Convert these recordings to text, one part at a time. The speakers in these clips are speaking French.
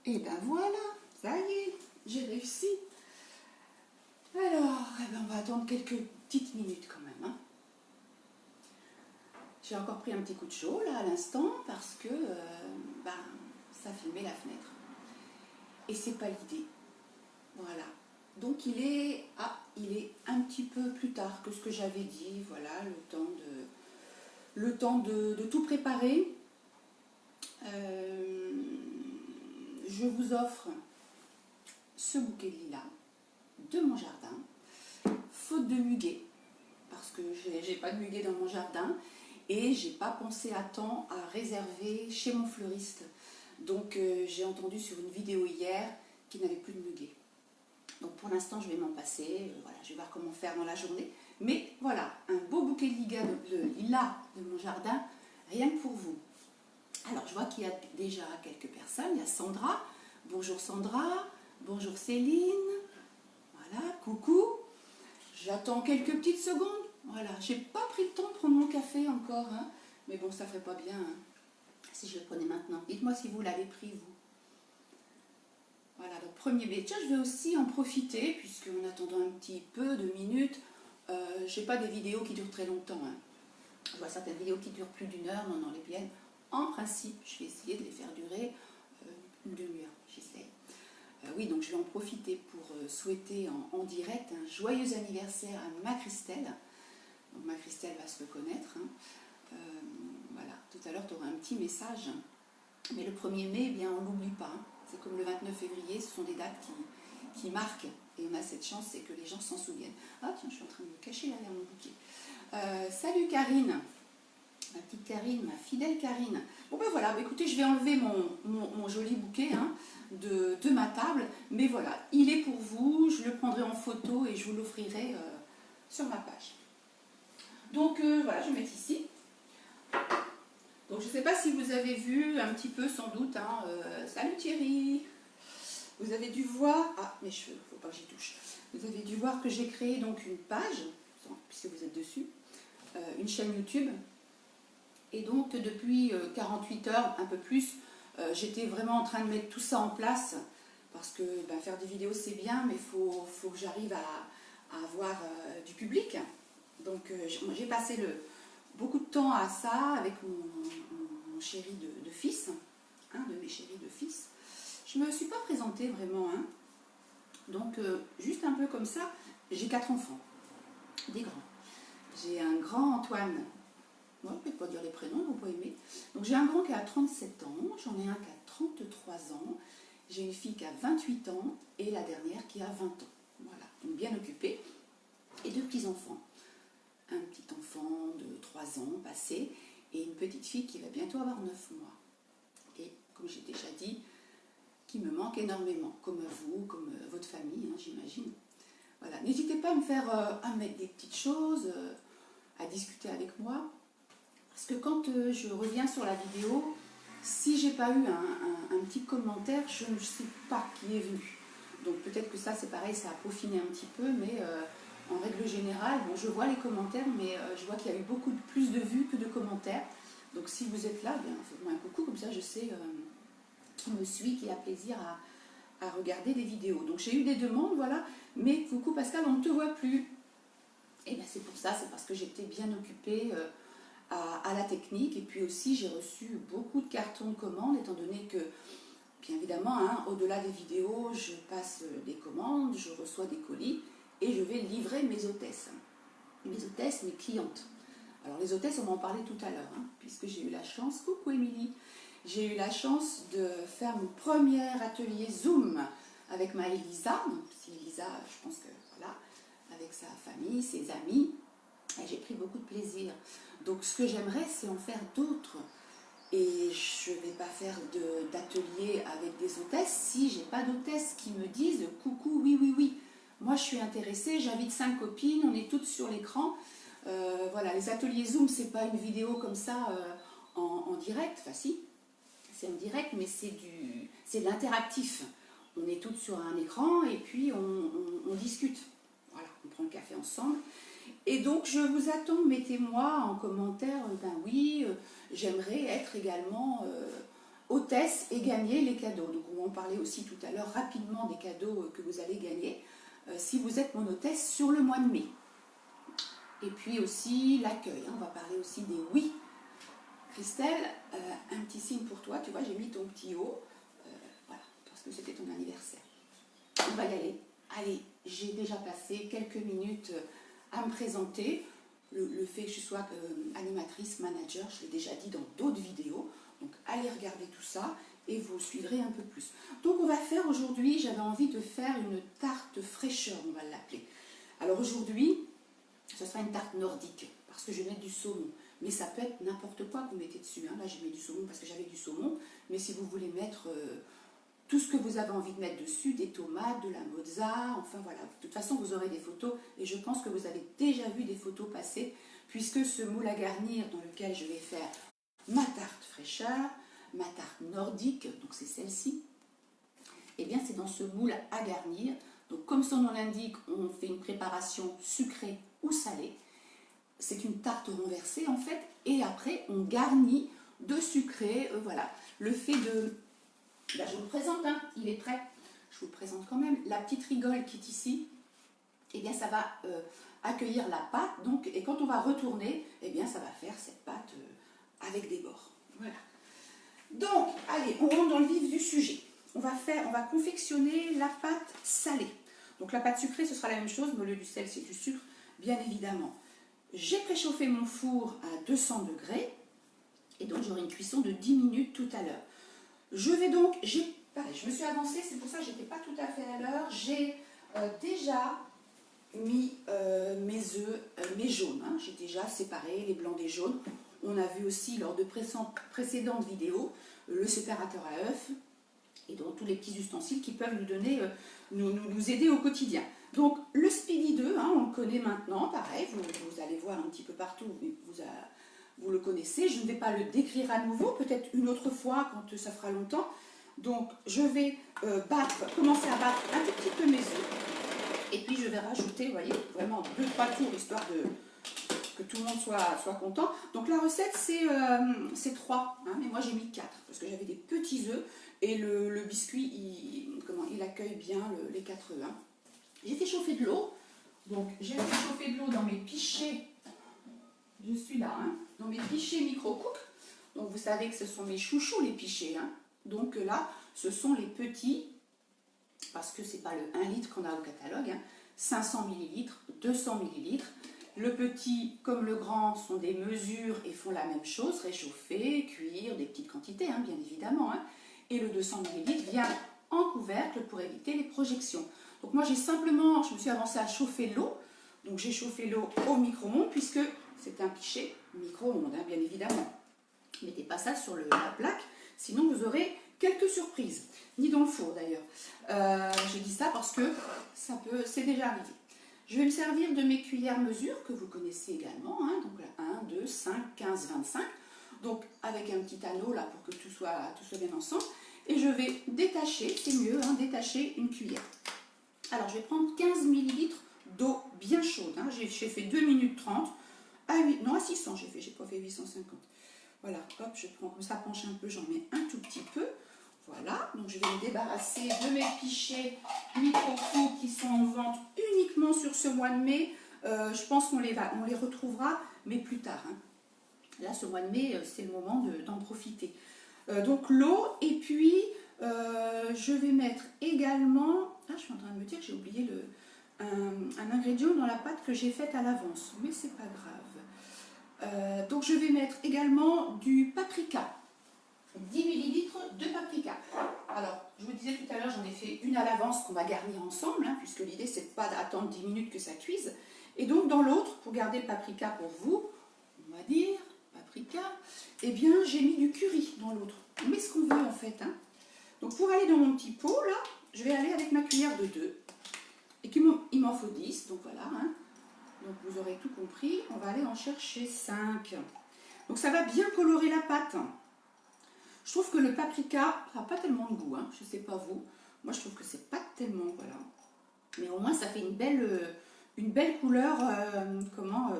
Et ben voilà, ça y est, j'ai réussi. Alors, on va attendre quelques petites minutes quand même. Hein. J'ai encore pris un petit coup de chaud là à l'instant parce que ça filmait la fenêtre. Et c'est pas l'idée. Voilà. Donc il est un petit peu plus tard que ce que j'avais dit. Voilà, le temps de tout préparer. Je vous offre ce bouquet de lilas de mon jardin, faute de muguet, parce que j'ai pas de muguet dans mon jardin et j'ai pas pensé à temps à réserver chez mon fleuriste. Donc j'ai entendu sur une vidéo hier qu'il n'avait plus de muguet. Donc pour l'instant je vais m'en passer, voilà, je vais voir comment faire dans la journée. Mais voilà, un beau bouquet de lilas de mon jardin, rien que pour vous. Alors je vois qu'il y a déjà quelques personnes, il y a Sandra, bonjour Sandra, bonjour Céline, voilà, coucou. J'attends quelques petites secondes. Voilà, j'ai pas pris le temps de prendre mon café encore, hein. Mais bon, ça ferait pas bien hein, si je le prenais maintenant. Dites-moi si vous l'avez pris, vous. Voilà, donc premier baiser. Tiens, je vais aussi en profiter, puisqu'en attendant un petit peu de minutes, j'ai pas des vidéos qui durent très longtemps. Hein. Je vois certaines vidéos qui durent plus d'1 heure, non, les miennes. En principe, je vais essayer de les faire durer une demi-heure, j'essaie. Oui, donc je vais en profiter pour souhaiter en direct un joyeux anniversaire à ma Christelle. Donc ma Christelle va se reconnaître. Hein. Voilà, tout à l'heure tu auras un petit message. Mais le 1er mai, eh bien, on ne l'oublie pas. Hein. C'est comme le 29 février, ce sont des dates qui marquent. Et on a cette chance, c'est que les gens s'en souviennent. Ah tiens, je suis en train de me cacher derrière mon bouquet. Salut Karine, ma petite Karine, ma fidèle Karine. Bon ben voilà, écoutez, je vais enlever mon joli bouquet hein, de ma table. Mais voilà, il est pour vous, je le prendrai en photo et je vous l'offrirai sur ma page. Donc voilà, je vais mettre ici. Donc je ne sais pas si vous avez vu un petit peu sans doute, hein, salut Thierry, vous avez dû voir, ah mes cheveux, il ne faut pas que j'y touche, vous avez dû voir que j'ai créé donc une page, puisque vous êtes dessus, une chaîne YouTube, et donc depuis 48 heures, un peu plus, j'étais vraiment en train de mettre tout ça en place, parce que faire des vidéos c'est bien, mais il faut que j'arrive à avoir du public, donc j'ai passé beaucoup de temps à ça avec mon chéri de fils, un de mes chéris de fils. Je ne me suis pas présentée vraiment, hein. Donc juste un peu comme ça, j'ai 4 enfants, des grands. J'ai un grand Antoine, moi je ne peux pas dire les prénoms, vous pouvez aimer. Donc j'ai un grand qui a 37 ans, j'en ai un qui a 33 ans, j'ai une fille qui a 28 ans et la dernière qui a 20 ans. Voilà, donc bien occupée. Et 2 petits-enfants. Un petit enfant de 3 ans passé et une petite fille qui va bientôt avoir 9 mois. Et comme j'ai déjà dit, qui me manque énormément, comme vous, comme votre famille, hein, j'imagine. Voilà, n'hésitez pas à me faire à mettre des petites choses, à discuter avec moi. Parce que quand je reviens sur la vidéo, si j'ai pas eu un petit commentaire, je ne sais pas qui est venu. Donc peut-être que ça c'est pareil, ça a peaufiné un petit peu, mais en règle générale, bon, je vois les commentaires, mais je vois qu'il y a eu beaucoup plus de vues que de commentaires. Donc si vous êtes là, faites-moi un coucou, comme ça je sais qui me suit, qui a plaisir à regarder des vidéos. Donc j'ai eu des demandes, voilà, mais coucou Pascal, on ne te voit plus. Et bien c'est pour ça, c'est parce que j'étais bien occupée à la technique, et puis aussi j'ai reçu beaucoup de cartons de commandes, étant donné que, bien évidemment, hein, au-delà des vidéos, je passe des commandes, je reçois des colis, et je vais livrer mes hôtesses. Mes hôtesses, mes clientes. Alors les hôtesses, on va en parler tout à l'heure, hein, puisque j'ai eu la chance, coucou Émilie, j'ai eu la chance de faire mon premier atelier Zoom avec ma Elisa. Donc c'est Elisa, je pense que voilà, avec sa famille, ses amis, et j'ai pris beaucoup de plaisir. Donc ce que j'aimerais, c'est en faire d'autres. Et je ne vais pas faire d'atelier avec des hôtesses si j'ai pas d'hôtesses qui me disent coucou, oui, oui, oui. Moi, je suis intéressée, j'invite 5 copines, on est toutes sur l'écran. Voilà, les ateliers Zoom, c'est pas une vidéo comme ça en direct. Enfin, si, c'est en direct, mais c'est de l'interactif. On est toutes sur un écran et puis on discute. Voilà, on prend le café ensemble. Et donc, je vous attends, mettez-moi en commentaire, ben oui, j'aimerais être également hôtesse et gagner les cadeaux. Donc on va en parler aussi tout à l'heure rapidement des cadeaux que vous allez gagner si vous êtes mon hôtesse sur le mois de mai. Et puis aussi l'accueil, hein, on va parler aussi des oui. Christelle, un petit signe pour toi, tu vois, j'ai mis ton petit haut, voilà, parce que c'était ton anniversaire. On va y aller. Allez, j'ai déjà passé quelques minutes à me présenter. Le fait que je sois animatrice, manager, je l'ai déjà dit dans d'autres vidéos. Donc allez regarder tout ça et vous suivrez un peu plus. Donc on va faire aujourd'hui, j'avais envie de faire une tarte fraîcheur, on va l'appeler. Alors aujourd'hui, ce sera une tarte nordique, parce que je vais mettre du saumon. Mais ça peut être n'importe quoi que vous mettez dessus. Hein. Là j'ai mis du saumon parce que j'avais du saumon. Mais si vous voulez mettre tout ce que vous avez envie de mettre dessus, des tomates, de la mozza, enfin voilà. De toute façon, vous aurez des photos et je pense que vous avez déjà vu des photos passer, puisque ce moule à garnir dans lequel je vais faire ma tarte fraîcheur, ma tarte nordique, donc c'est celle-ci, et bien c'est dans ce moule à garnir. Donc comme son nom l'indique, on fait une préparation sucrée ou salée. C'est une tarte renversée en fait, et après on garnit de sucré, voilà. Le fait de... Là, je vous le présente, hein, il est prêt. Je vous le présente quand même. La petite rigole qui est ici, eh bien, ça va accueillir la pâte. Donc, et quand on va retourner, eh bien, ça va faire cette pâte avec des bords. Voilà. Donc, allez, on rentre dans le vif du sujet. On va confectionner la pâte salée. Donc, la pâte sucrée, ce sera la même chose, mais au lieu du sel, c'est du sucre, bien évidemment. J'ai préchauffé mon four à 200 degrés. Et donc, j'aurai une cuisson de 10 minutes tout à l'heure. Je vais donc, je me suis avancée, c'est pour ça que je n'étais pas tout à fait à l'heure. J'ai déjà mis mes œufs, mes jaunes. Hein. J'ai déjà séparé les blancs des jaunes. On a vu aussi lors de précédentes vidéos le séparateur à œufs et donc tous les petits ustensiles qui peuvent nous donner, nous aider au quotidien. Donc le Speedy 2, hein, on le connaît maintenant, pareil, vous allez voir un petit peu partout, vous le connaissez, je ne vais pas le décrire à nouveau, peut-être une autre fois quand ça fera longtemps. Donc je vais commencer à battre un tout petit peu mes œufs. Et puis je vais rajouter, vous voyez, vraiment 2-3 tours, histoire que tout le monde soit content. Donc la recette c'est 3, hein, mais moi j'ai mis 4, parce que j'avais des petits œufs, et le biscuit, il accueille bien les 4 œufs. Hein. J'ai fait chauffer de l'eau, donc j'ai fait chauffer de l'eau dans mes pichets. Je suis là, hein, dans mes pichets micro-cook. Donc vous savez que ce sont mes chouchous les pichets. Hein. Donc là, ce sont les petits, parce que c'est pas le 1 litre qu'on a au catalogue, hein, 500 ml, 200 ml. Le petit comme le grand sont des mesures et font la même chose, réchauffer, cuire, des petites quantités, hein, bien évidemment. Hein. Et le 200 ml vient en couvercle pour éviter les projections. Donc moi je me suis avancée à chauffer l'eau. Donc j'ai chauffé l'eau au micro-ondes puisque c'est un pichet micro-ondes, hein, bien évidemment. Ne mettez pas ça sur la plaque, sinon vous aurez quelques surprises. Ni dans le four d'ailleurs. J'ai dit ça parce que c'est déjà arrivé. Je vais me servir de mes cuillères mesure que vous connaissez également. Hein, donc 1, 2, 5, 15, 25. Donc avec un petit anneau là pour que tout soit bien ensemble. Et je vais détacher, c'est mieux, hein, détacher une cuillère. Alors je vais prendre 15 ml d'eau bien chaude. Hein. J'ai fait 2 minutes 30. À 600 j'ai pas fait 850. Voilà, hop, je prends comme ça, penche un peu, j'en mets un tout petit peu. Voilà, donc je vais me débarrasser de mes pichets micro-cook qui sont en vente uniquement sur ce mois de mai. Je pense qu'on les retrouvera, mais plus tard. Hein. Là, ce mois de mai, c'est le moment d'en profiter. Donc l'eau, et puis je vais mettre également... Ah, je suis en train de me dire que j'ai oublié un ingrédient dans la pâte que j'ai faite à l'avance, mais c'est pas grave. Donc je vais mettre également du paprika. 10 ml de paprika. Alors, je vous disais tout à l'heure, j'en ai fait une à l'avance qu'on va garnir ensemble, hein, puisque l'idée c'est de pas d'attendre 10 minutes que ça cuise. Et donc dans l'autre, pour garder le paprika pour vous, on va dire, paprika, eh bien j'ai mis du curry dans l'autre. On met ce qu'on veut en fait. Hein. Donc pour aller dans mon petit pot, là, je vais aller avec ma cuillère de 2. Et il m'en faut 10, donc voilà. Hein. Donc vous aurez tout compris, on va aller en chercher 5. Donc ça va bien colorer la pâte. Je trouve que le paprika n'a pas tellement de goût, hein. Je ne sais pas vous. Moi je trouve que c'est pas tellement, voilà. Mais au moins ça fait une belle couleur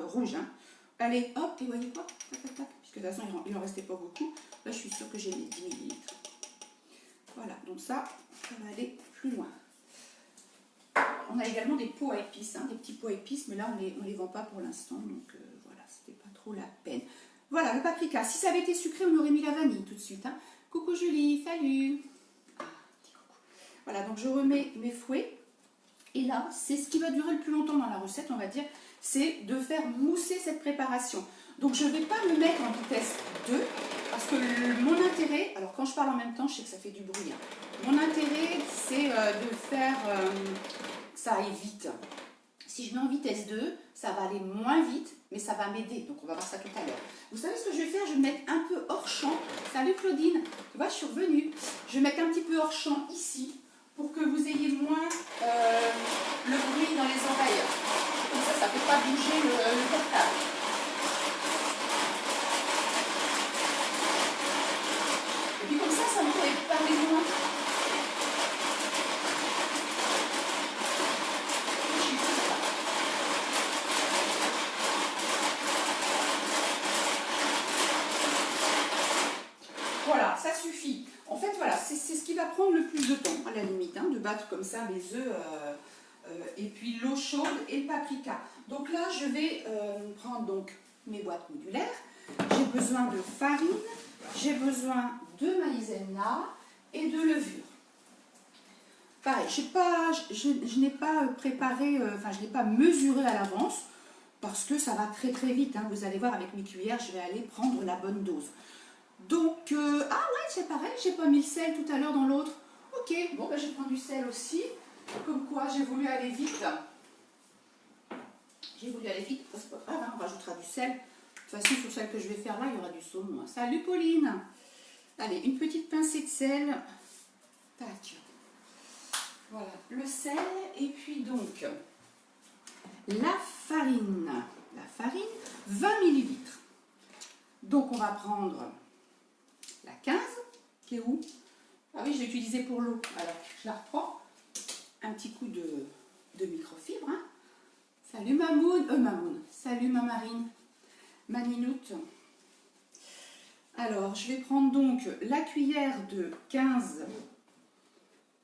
rouge. Hein. Allez, hop, et voyez quoi, tac, tac, tac, que de toute façon il en restait pas beaucoup. Là je suis sûre que j'ai mis 10 ml. Voilà, donc ça va aller plus loin. On a également des pots à épices, hein, des petits pots à épices, mais là on les vend pas pour l'instant, donc voilà, c'était pas trop la peine. Voilà, le paprika. Si ça avait été sucré, on aurait mis la vanille tout de suite. Hein. Coucou Julie, salut. Ah, petit coucou. Voilà, donc je remets mes fouets. Et là, c'est ce qui va durer le plus longtemps dans la recette, on va dire, c'est de faire mousser cette préparation. Donc je ne vais pas me mettre en vitesse 2, parce que mon intérêt, alors quand je parle en même temps, je sais que ça fait du bruit. Hein. Mon intérêt, c'est de faire que ça aille vite. Si je mets en vitesse 2, ça va aller moins vite, mais ça va m'aider. Donc on va voir ça tout à l'heure. Vous savez ce que je vais faire? Je vais me mettre un peu hors champ. Salut Claudine, tu vois, je suis revenue. Je vais mettre un petit peu hors champ ici, pour que vous ayez moins le bruit dans les oreilles. Comme ça ne fait pas bouger le portable. Et puis comme ça me fait parler moins. Voilà, ça suffit. En fait, voilà, c'est ce qui va prendre le plus de temps, à la limite, hein, de battre comme ça les œufs, et puis l'eau chaude et le paprika. Donc là, je vais prendre donc mes boîtes modulaires. J'ai besoin de farine, j'ai besoin de maïzena et de levure. Pareil, je n'ai pas préparé, enfin, je n'ai pas mesuré à l'avance, parce que ça va très très vite. Hein. Vous allez voir, avec mes cuillères, je vais aller prendre la bonne dose. Donc, ah ouais, c'est pareil, j'ai pas mis le sel tout à l'heure dans l'autre. Ok, bon, ben, je prends du sel aussi. Comme quoi, j'ai voulu aller vite. J'ai voulu aller vite, c'est pas grave, hein, on rajoutera du sel. De toute façon, sur celle que je vais faire là, il y aura du saumon. Salut Pauline. Allez, une petite pincée de sel. Tac. Voilà, le sel. Et puis donc, la farine. La farine, 20 ml. Donc, on va prendre la 15, qui est où? Ah oui, je l'ai utilisée pour l'eau. Alors, je la reprends. Un petit coup de microfibre. Hein. Salut Mamoun. Salut ma Marine. Ma Ninoute. Alors, je vais prendre donc la cuillère de 15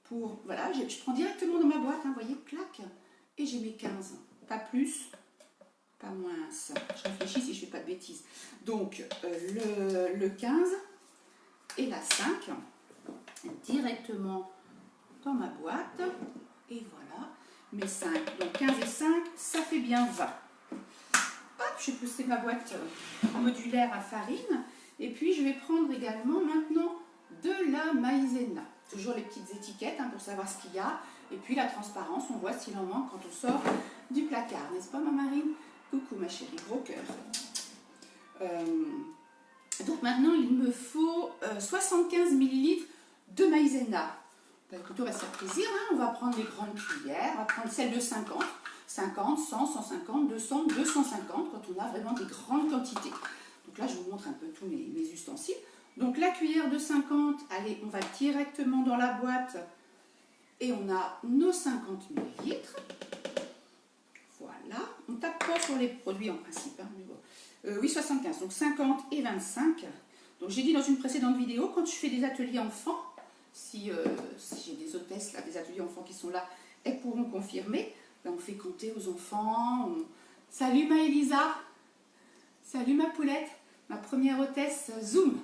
pour... Voilà, je prends directement dans ma boîte, hein, vous voyez, clac. Et j'ai mes 15. Pas plus, pas moins. Je réfléchis si je ne fais pas de bêtises. Donc, le 15 et la 5 directement dans ma boîte. Et voilà, mes 5. Donc 15 et 5, ça fait bien 20. Hop, j'ai poussé ma boîte modulaire à farine. Et puis je vais prendre également maintenant de la maïzena. Toujours les petites étiquettes, hein, pour savoir ce qu'il y a. Et puis la transparence, on voit s'il en manque quand on sort du placard. N'est-ce pas ma Marine? Coucou ma chérie, gros cœur. Donc maintenant il me faut 75 ml de maïzena. Bah, écoutez, on va se faire plaisir, hein. On va prendre les grandes cuillères, on va prendre celle de 50, 50, 100, 150, 200, 250, quand on a vraiment des grandes quantités. Donc là, je vous montre un peu tous mes ustensiles. Donc la cuillère de 50, allez, on va directement dans la boîte et on a nos 50 ml. Voilà, on tape pas sur les produits en principe, hein, mais bon. Oui, 75, donc 50 et 25. Donc j'ai dit dans une précédente vidéo, quand je fais des ateliers enfants, si j'ai des hôtesses, là, des ateliers enfants qui sont là, elles pourront confirmer. Là, on fait compter aux enfants. Salut ma Elisa. Salut ma poulette. Ma première hôtesse Zoom.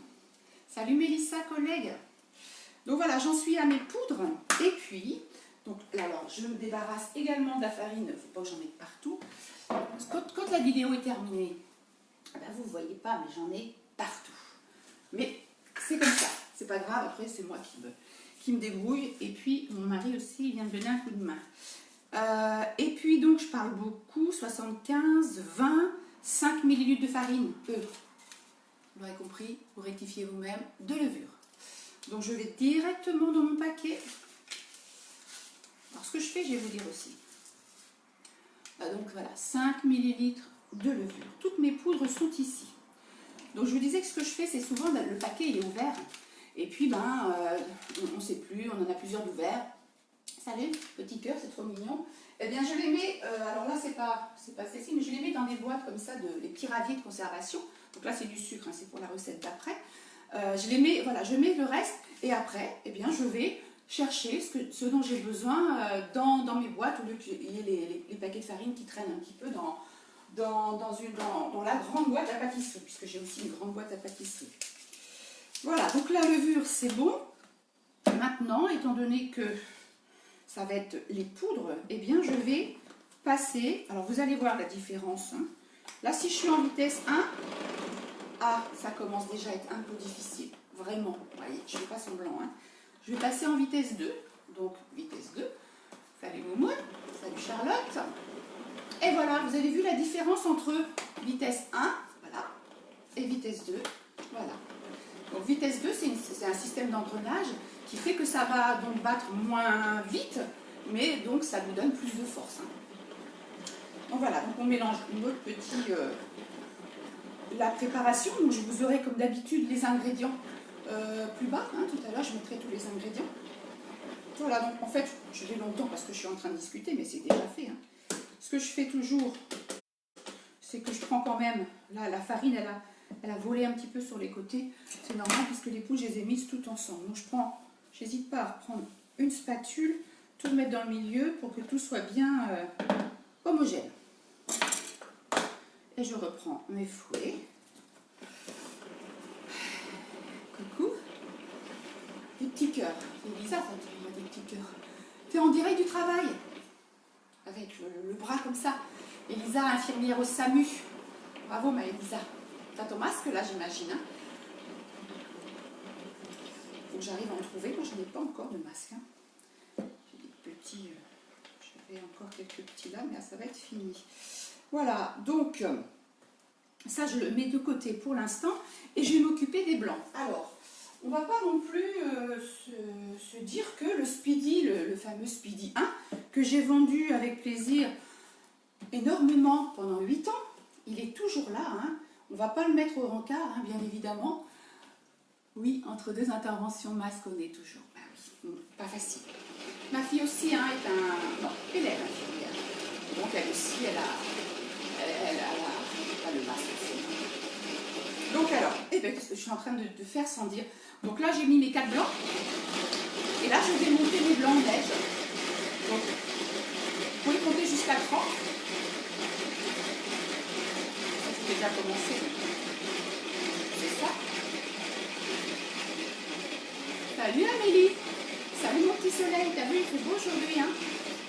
Salut Mélissa, collègue. Donc voilà, j'en suis à mes poudres. Et puis, donc là, alors, je me débarrasse également de la farine. Il ne faut pas que j'en mette partout. Quand la vidéo est terminée, ben, vous ne voyez pas, mais j'en ai partout. Mais c'est comme ça. C'est pas grave, après c'est moi qui me débrouille. Et puis mon mari aussi, il vient me donner un coup de main. Et puis donc je parle beaucoup, 75, 20, 5 ml de farine. Vous l'aurez compris, vous rectifiez vous-même, de levure. Donc je vais directement dans mon paquet. Alors ce que je fais, je vais vous dire aussi. Donc voilà, 5 ml de levure. Toutes mes poudres sont ici. Donc je vous disais que ce que je fais, c'est souvent, le paquet il est ouvert. Et puis, ben, on ne sait plus, on en a plusieurs d'ouverts. Salut, petit cœur, c'est trop mignon. Eh bien, je les mets, alors là, c'est pas ceci, mais je les mets dans des boîtes comme ça, les petits raviers de conservation. Donc là, c'est du sucre, hein, c'est pour la recette d'après. Je les mets, voilà, je mets le reste et après, eh bien, je vais chercher ce dont j'ai besoin dans mes boîtes, au lieu qu'il y ait les paquets de farine qui traînent un petit peu dans la grande boîte à pâtisserie, puisque j'ai aussi une grande boîte à pâtisserie. Voilà, donc la levure, c'est bon. Maintenant, étant donné que ça va être les poudres, eh bien, je vais passer, alors vous allez voir la différence. Hein. Là, si je suis en vitesse 1, ça commence déjà à être un peu difficile, vraiment. Vous voyez, je ne fais pas semblant. Hein. Je vais passer en vitesse 2, donc vitesse 2. Salut Moumou, salut Charlotte. Et voilà, vous avez vu la différence entre vitesse 1, voilà, et vitesse 2, voilà. Donc vitesse 2, c'est un système d'engrenage qui fait que ça va donc battre moins vite, mais donc ça nous donne plus de force. Hein. Donc voilà, donc on mélange notre petit... la préparation, donc je vous aurai comme d'habitude les ingrédients plus bas, hein, tout à l'heure je mettrai tous les ingrédients. Voilà, donc en fait je vais longtemps parce que je suis en train de discuter, mais c'est déjà fait. Hein. Ce que je fais toujours, c'est que je prends quand même, là la farine elle a volé un petit peu sur les côtés, c'est normal puisque les poules je les ai mises toutes ensemble. Donc j'hésite pas à reprendre une spatule, tout mettre dans le milieu pour que tout soit bien homogène. Et je reprends mes fouets. Coucou. Des petits cœurs. C'est bizarre ça, des petits cœurs. T'es en direct du travail. Avec le bras comme ça. Elisa, infirmière au SAMU. Bravo ma Elisa. T'as ton masque là, j'imagine. Hein. Faut que j'arrive à en trouver. Moi, je n'ai pas encore de masque. Hein. J'ai des petits... J'avais encore quelques petits là, mais ça va être fini. Voilà, donc... ça, je le mets de côté pour l'instant et je vais m'occuper des blancs. Alors, on ne va pas non plus se dire que le Speedy, le fameux Speedy 1, que j'ai vendu avec plaisir énormément pendant 8 ans, il est toujours là. Hein. On ne va pas le mettre au rencard, hein, bien évidemment. Oui, entre deux interventions masque, on est toujours. Ben oui, pas facile. Ma fille aussi hein, est un... Non, élève infirmière. Donc elle aussi, elle a pas le masque aussi. Donc alors, eh bien, qu'est-ce que je suis en train de faire sans dire. Donc là, j'ai mis mes 4 blancs. Et là, je vais monter mes blancs en neige. Donc, vous pouvez compter jusqu'à 30. J'ai déjà commencé. C'est ça. Salut Amélie. Salut mon petit soleil. T'as vu, il fait beau aujourd'hui. Hein.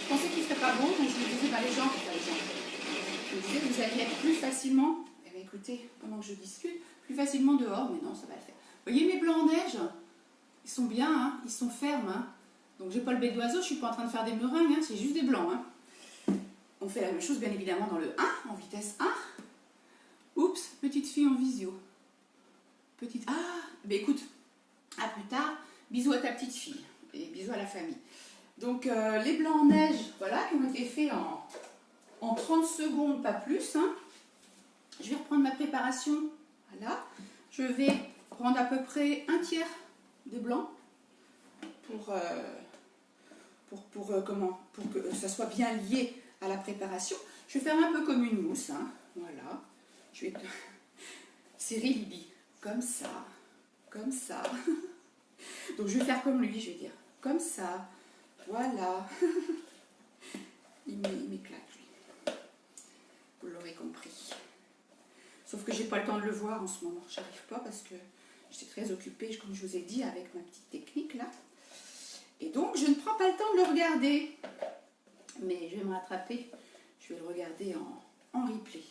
Je pensais qu'il ne ferait pas beau, donc je me disais, bah, les gens, je me disais, vous alliez être plus facilement, eh bien, écoutez, pendant que je discute, plus facilement dehors, mais non, ça va le faire. Vous voyez mes blancs en neige, ils sont bien, hein, ils sont fermes. Hein. Donc j'ai pas le bec d'oiseau, je ne suis pas en train de faire des meringues, hein, c'est juste des blancs. Hein. On fait la même chose bien évidemment dans le 1, en vitesse 1. Oups, petite fille en visio. Petite... Ah, ben écoute, à plus tard, bisous à ta petite fille et bisous à la famille. Donc les blancs en neige, voilà, qui ont été faits en 30 secondes, pas plus. Hein. Je vais reprendre ma préparation, voilà. Je vais prendre à peu près un tiers des blancs pour que ça soit bien lié à la préparation. Je vais faire un peu comme une mousse, hein. Voilà. Je vais... Cyril, il dit comme ça, comme ça. Donc je vais faire comme lui, je vais dire comme ça, voilà. Il m'éclate, lui. Vous l'aurez compris. Sauf que j'ai pas le temps de le voir en ce moment. J'arrive pas parce que j'étais très occupée, comme je vous ai dit, avec ma petite technique là. Et donc, je ne prends pas le temps de le regarder. Mais je vais me rattraper. Je vais le regarder en replay.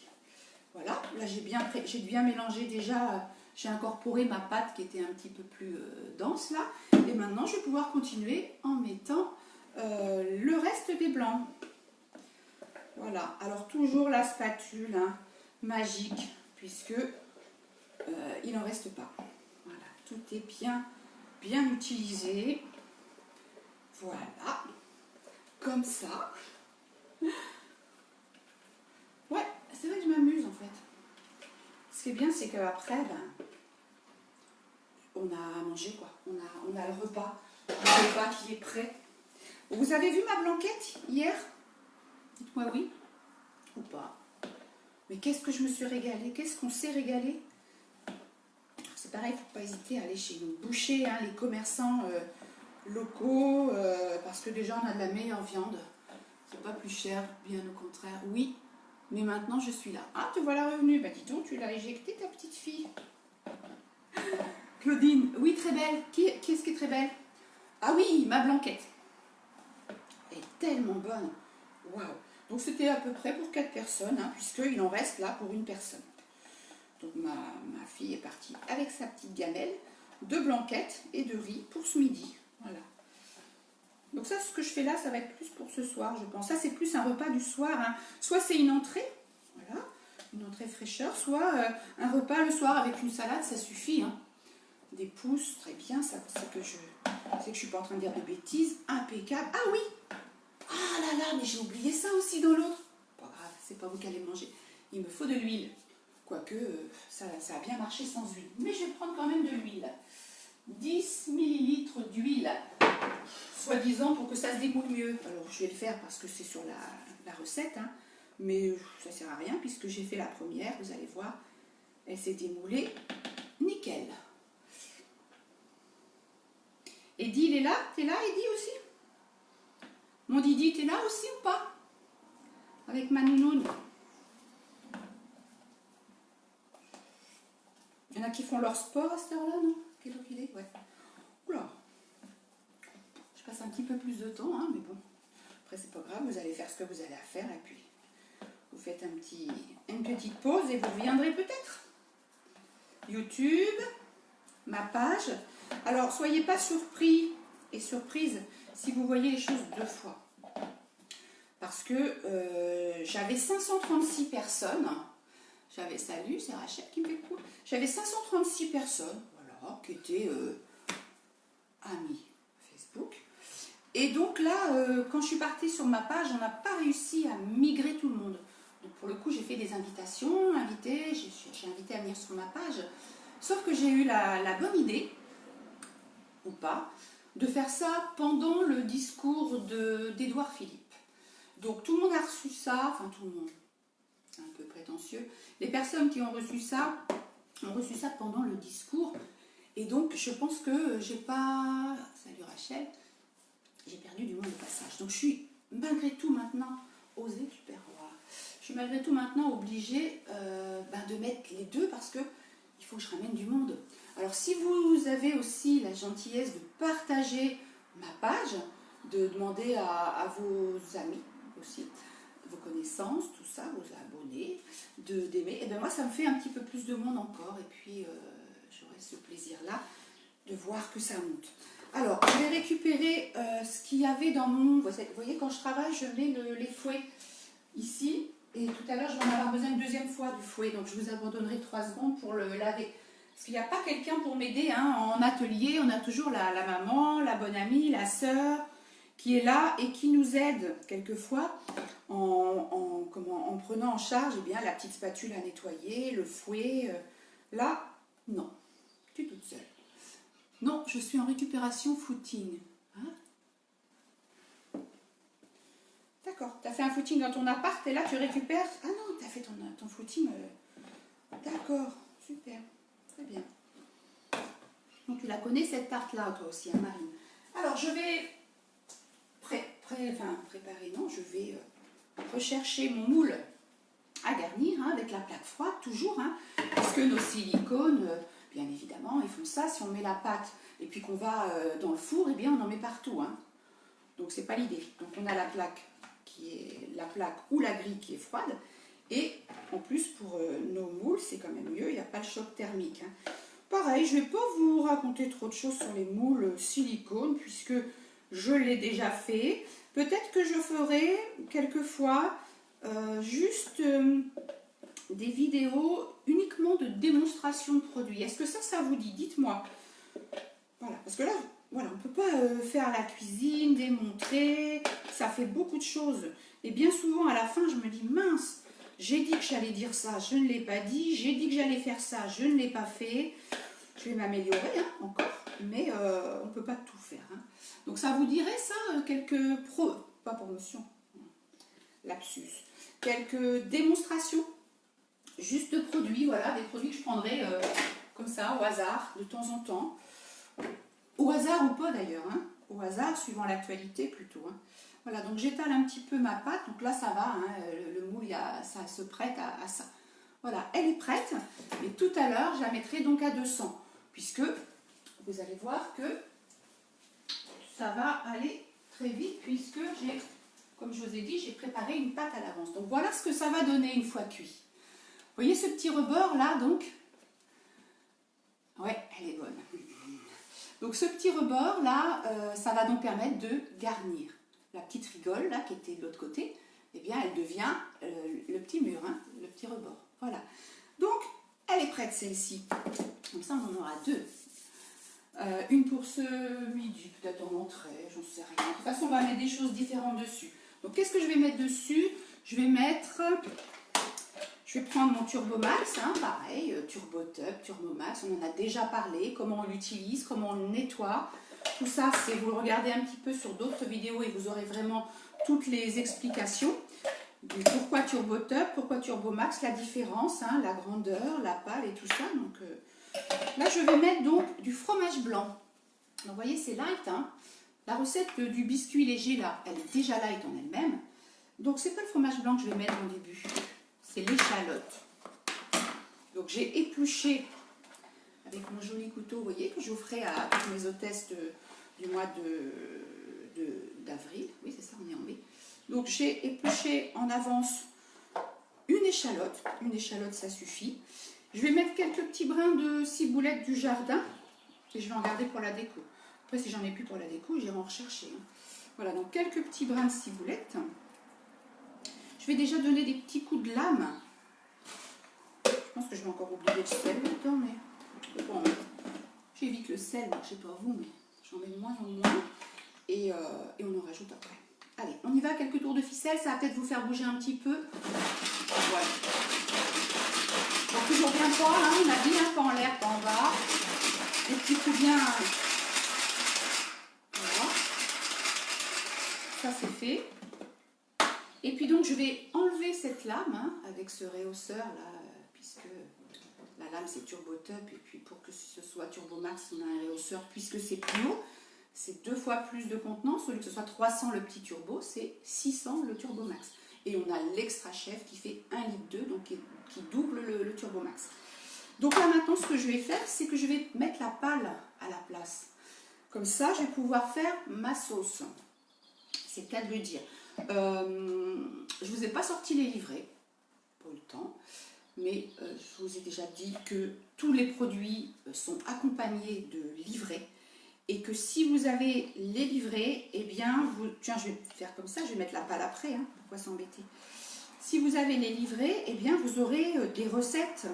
Voilà. Là, j'ai bien mélangé déjà. J'ai incorporé ma pâte qui était un petit peu plus dense là. Et maintenant, je vais pouvoir continuer en mettant le reste des blancs. Voilà. Alors, toujours la spatule hein, magique, puisque il n'en reste pas. Voilà. Tout est bien utilisé. Voilà, comme ça. Ouais, c'est vrai que je m'amuse en fait. Ce qui est bien, c'est qu'après, ben, on a à manger quoi. On a le repas qui est prêt. Vous avez vu ma blanquette hier? Dites-moi oui ou pas. Mais qu'est-ce que je me suis régalée? Qu'est-ce qu'on s'est régalé? c'est pareil, il ne faut pas hésiter à aller chez nos bouchers, hein, les commerçants locaux, parce que déjà on a de la meilleure viande. C'est pas plus cher, bien au contraire. Oui, mais maintenant je suis là. Ah, te voilà revenue. Bah dis donc, tu l'as éjectée ta petite fille. Claudine, oui, très belle. Qui est-ce qui est très belle? Ah oui, ma Blanquette. Elle est tellement bonne. Waouh. Donc c'était à peu près pour 4 personnes, hein, puisqu'il en reste là pour une personne. Donc ma fille est partie avec sa petite gamelle de blanquettes et de riz pour ce midi. Voilà. Donc ça, ce que je fais là, ça va être plus pour ce soir, je pense. Ça, c'est plus un repas du soir, hein. Soit c'est une entrée, voilà, une entrée fraîcheur, soit un repas le soir avec une salade, ça suffit, hein. Des pousses, très bien, ça c'est que je suis pas en train de dire de bêtises. Impeccable. Ah oui. Ah là là, mais j'ai oublié ça aussi dans l'autre. Pas grave, c'est pas vous qui allez manger. Il me faut de l'huile. Quoique, ça a bien marché sans huile. Mais je vais prendre quand même de l'huile. 10 ml d'huile, soi-disant pour que ça se démoule mieux. Alors, je vais le faire parce que c'est sur la recette, hein. Mais ça sert à rien puisque j'ai fait la première. Vous allez voir, elle s'est démoulée. Nickel. Eddie, il est là? T'es là, Eddie, aussi? Mon Didi, t'es là aussi ou pas? Avec ma nounoune. Il y en a qui font leur sport à cette heure-là, non? Quelle heure il est? Ouais. Oula. Je passe un petit peu plus de temps, hein, mais bon. Après, c'est pas grave, vous allez faire ce que vous allez faire et puis vous faites une petite pause et vous reviendrez peut-être. YouTube, ma page. Alors, soyez pas surpris et surprise si vous voyez les choses 2 fois. Parce que j'avais 536 personnes. Salut, c'est Rachel qui me fait coucou. J'avais 536 personnes, voilà, qui étaient amis Facebook. Et donc là, quand je suis partie sur ma page, on n'a pas réussi à migrer tout le monde. Donc pour le coup, j'ai fait des invitations, j'ai invité à venir sur ma page. Sauf que j'ai eu la bonne idée, ou pas, de faire ça pendant le discours d'Édouard Philippe. Donc tout le monde a reçu ça, enfin tout le monde, c'est un peu prétentieux. Les personnes qui ont reçu ça pendant le discours. Et donc je pense que j'ai pas... Salut Rachel, j'ai perdu du monde de passage. Donc je suis malgré tout maintenant, osée, super roi. Je suis malgré tout maintenant obligée de mettre les deux parce que il faut que je ramène du monde. Alors si vous avez aussi la gentillesse de partager ma page, de demander à vos amis aussi, vos connaissances, tout ça, vos abonnés, d'aimer, et bien moi ça me fait un petit peu plus de monde encore, et puis j'aurai ce plaisir-là de voir que ça monte. Alors, je vais récupérer ce qu'il y avait dans mon... Vous voyez, quand je travaille, je mets les fouets ici, et tout à l'heure, je vais en avoir besoin une deuxième fois du fouet, donc je vous abandonnerai 3 secondes pour le laver. Parce qu'il n'y a pas quelqu'un pour m'aider, hein. En atelier, on a toujours la maman, la bonne amie, la sœur, qui est là et qui nous aide quelquefois en prenant en charge la petite spatule à nettoyer, le fouet. Là, non, tu es toute seule. Non, je suis en récupération footing. Hein? D'accord, tu as fait un footing dans ton appart et là tu récupères... Ah non, tu as fait ton footing... D'accord, super, très bien. Donc tu la connais cette tarte-là, toi aussi, hein, Marine. Alors je vais préparer, non, je vais rechercher mon moule à garnir, hein, avec la plaque froide, toujours, hein, parce que nos silicones, bien évidemment, ils font ça. Si on met la pâte et puis qu'on va dans le four, eh bien on en met partout, hein. Donc c'est pas l'idée. Donc on a la plaque ou la grille qui est froide, et en plus pour nos moules, c'est quand même mieux, il n'y a pas le choc thermique, hein. Pareil, je ne vais pas vous raconter trop de choses sur les moules silicone, puisque je l'ai déjà fait. Peut-être que je ferai quelquefois juste des vidéos uniquement de démonstration de produits. Est-ce que ça vous dit? Dites-moi. Voilà, parce que là, voilà, on ne peut pas faire la cuisine, démontrer, ça fait beaucoup de choses. Et bien souvent, à la fin, je me dis, mince, j'ai dit que j'allais dire ça, je ne l'ai pas dit, j'ai dit que j'allais faire ça, je ne l'ai pas fait. Je vais m'améliorer, hein, encore, mais on ne peut pas tout faire, hein. Donc ça vous dirait ça, pas promotion, lapsus, quelques démonstrations, juste de produits, voilà, des produits que je prendrai comme ça, au hasard, de temps en temps. Au hasard ou pas d'ailleurs, hein. Au hasard, suivant l'actualité plutôt. Hein. Voilà, donc j'étale un petit peu ma pâte. Donc là, ça va, hein, le moule, ça se prête à ça. Voilà, elle est prête. Et tout à l'heure, je la mettrai donc à 200. Puisque vous allez voir que ça va aller très vite. Puisque j'ai, comme je vous ai dit, j'ai préparé une pâte à l'avance. Donc voilà ce que ça va donner une fois cuit. Vous voyez ce petit rebord là, donc? Ouais, elle est bonne. Donc ce petit rebord là, ça va donc permettre de garnir. La petite rigole là qui était de l'autre côté, eh bien elle devient le petit mur, hein, le petit rebord. Voilà. Donc elle est prête celle-ci. Comme ça on en aura deux. Une pour ce midi, peut-être en entrée, j'en sais rien. De toute façon on va mettre des choses différentes dessus. Donc qu'est-ce que je vais mettre dessus? Je vais prendre mon Turbomax, hein, pareil, Turbotub, Turbomax, on en a déjà parlé, comment on l'utilise, comment on le nettoie. Tout ça, c'est vous le regardez un petit peu sur d'autres vidéos et vous aurez vraiment toutes les explications. Du pourquoi Turbotub, pourquoi Turbomax, la différence, hein, la grandeur, la pâle et tout ça. Donc là, je vais mettre donc du fromage blanc. Donc vous voyez, c'est light. Hein. La recette du biscuit léger, là, elle est déjà light en elle-même. Donc c'est pas le fromage blanc que je vais mettre en début. C'est l'échalote. Donc j'ai épluché avec mon joli couteau, vous voyez, que j'offrais à toutes mes hôtesses du mois d'avril. Oui, c'est ça, on est en mai. Donc j'ai épluché en avance une échalote. Une échalote, ça suffit. Je vais mettre quelques petits brins de ciboulette du jardin et je vais en garder pour la déco. Après, si j'en ai plus pour la déco, j'irai en rechercher. Hein. Voilà, donc quelques petits brins de ciboulette. Je vais déjà donner des petits coups de lame. Je pense que je vais encore oublier le sel dedans, mais bon, j'évite le sel, je ne sais pas vous, mais j'en mets de moins en moins. Et on en rajoute après. Allez, on y va, quelques tours de ficelle, ça va peut-être vous faire bouger un petit peu. Voilà. Donc toujours bien fort, hein, on a dit, hein, pas en l'air, pas en bas. Des petits coups bien. Voilà. Ça c'est fait. Et puis donc je vais enlever cette lame hein, avec ce réhausseur là, puisque la lame c'est Turbotub et puis pour que ce soit Turbomax on a un réhausseur puisque c'est plus haut, c'est 2 fois plus de contenance, au lieu que ce soit 300 le petit turbo, c'est 600 le Turbomax. Et on a l'extra chef qui fait 1,2 litre, donc qui double le Turbomax. Donc là maintenant ce que je vais faire, c'est que je vais mettre la pâle à la place. Comme ça je vais pouvoir faire ma sauce. C'est le cas de le dire. Je ne vous ai pas sorti les livrets, pas le temps, mais je vous ai déjà dit que tous les produits sont accompagnés de livrets et que si vous avez les livrets, eh bien, tiens, je vais faire comme ça, je vais mettre la pâle après, hein, pourquoi s'embêter. Si vous avez les livrets, eh bien, vous aurez des recettes,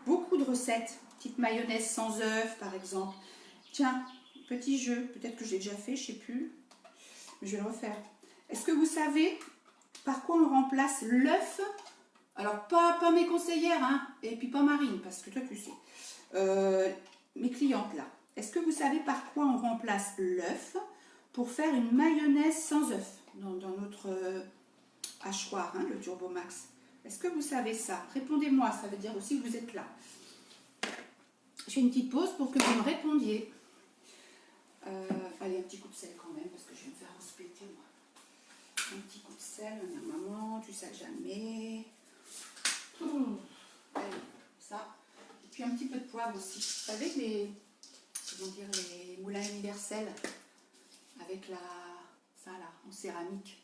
beaucoup de recettes, petite mayonnaise sans œufs par exemple. Tiens, petit jeu, peut-être que j'ai déjà fait, je ne sais plus, mais je vais le refaire. Est-ce que vous savez par quoi on remplace l'œuf? Alors, pas mes conseillères, hein, et puis pas Marine, parce que toi, tu sais. Mes clientes, là. Est-ce que vous savez par quoi on remplace l'œuf pour faire une mayonnaise sans œuf dans notre hachoir, hein, le Turbomax? Est-ce que vous savez ça? Répondez-moi, ça veut dire aussi que vous êtes là. Je fais une petite pause pour que vous me répondiez. Allez, un petit coup de sel quand même, parce que je vais me faire respecter, moi. Un petit coup de sel, maman, tu sales jamais. Allez, ça. Et puis un petit peu de poivre aussi. Vous savez que les moulins universels, avec ça là, en céramique,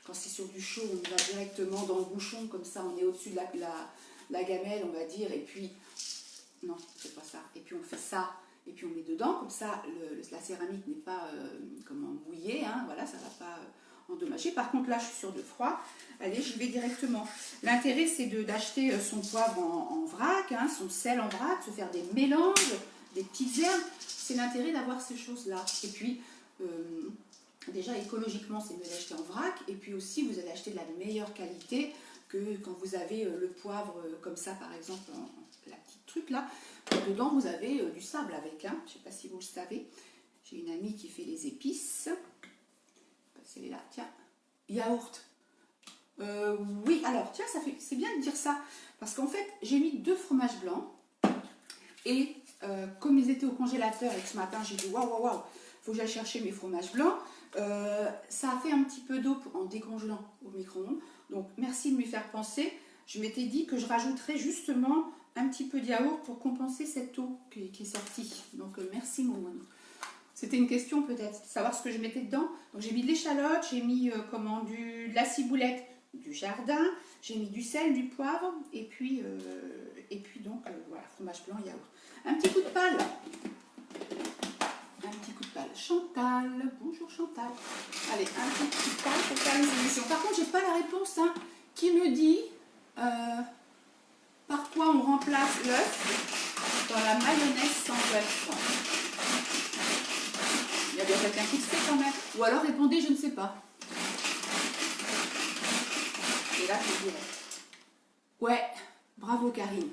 quand c'est sur du chaud, on va directement dans le bouchon, comme ça, on est au-dessus de la gamelle, on va dire, et puis, non, c'est pas ça. Et puis on fait ça, et puis on met dedans, comme ça, la céramique n'est pas, mouillée, hein, voilà, ça va pas endommagé. Par contre là je suis sûre de froid, allez j'y vais directement. L'intérêt c'est d'acheter son poivre en vrac, hein, son sel en vrac, se faire des mélanges, des petites herbes, c'est l'intérêt d'avoir ces choses là. Et puis déjà écologiquement c'est mieux d'acheter en vrac, et puis aussi vous allez acheter de la meilleure qualité que quand vous avez le poivre comme ça par exemple, la petite truc là, dedans vous avez du sable avec, hein. Je ne sais pas si vous le savez, j'ai une amie qui fait les épices. Elle est là, tiens, yaourt. Oui, alors, tiens, c'est bien de dire ça, parce qu'en fait, j'ai mis 2 fromages blancs, Et comme ils étaient au congélateur et que ce matin j'ai dit waouh, waouh, waouh, faut que j'aille chercher mes fromages blancs, ça a fait un petit peu d'eau en décongelant au micro-ondes. Donc merci de m'y faire penser. Je m'étais dit que je rajouterais justement un petit peu de yaourt pour compenser cette eau qui est sortie. Donc merci mon moineau. C'était une question peut-être, savoir ce que je mettais dedans. Donc j'ai mis de l'échalote, j'ai mis de la ciboulette du jardin, j'ai mis du sel, du poivre, et puis donc voilà, fromage blanc, yaourt. Un petit coup de pâle. Un petit coup de pâle. Chantal, bonjour Chantal. Allez, un petit coup de pâle pour faire les émissions. Par contre, j'ai pas la réponse. Hein, qui me dit par quoi on remplace l'œuf dans la mayonnaise sans œuf? Il y a bien quelqu'un qui le sait quand même. Ou alors répondez, je ne sais pas. Et là, je dirais. Ouais, bravo Karine.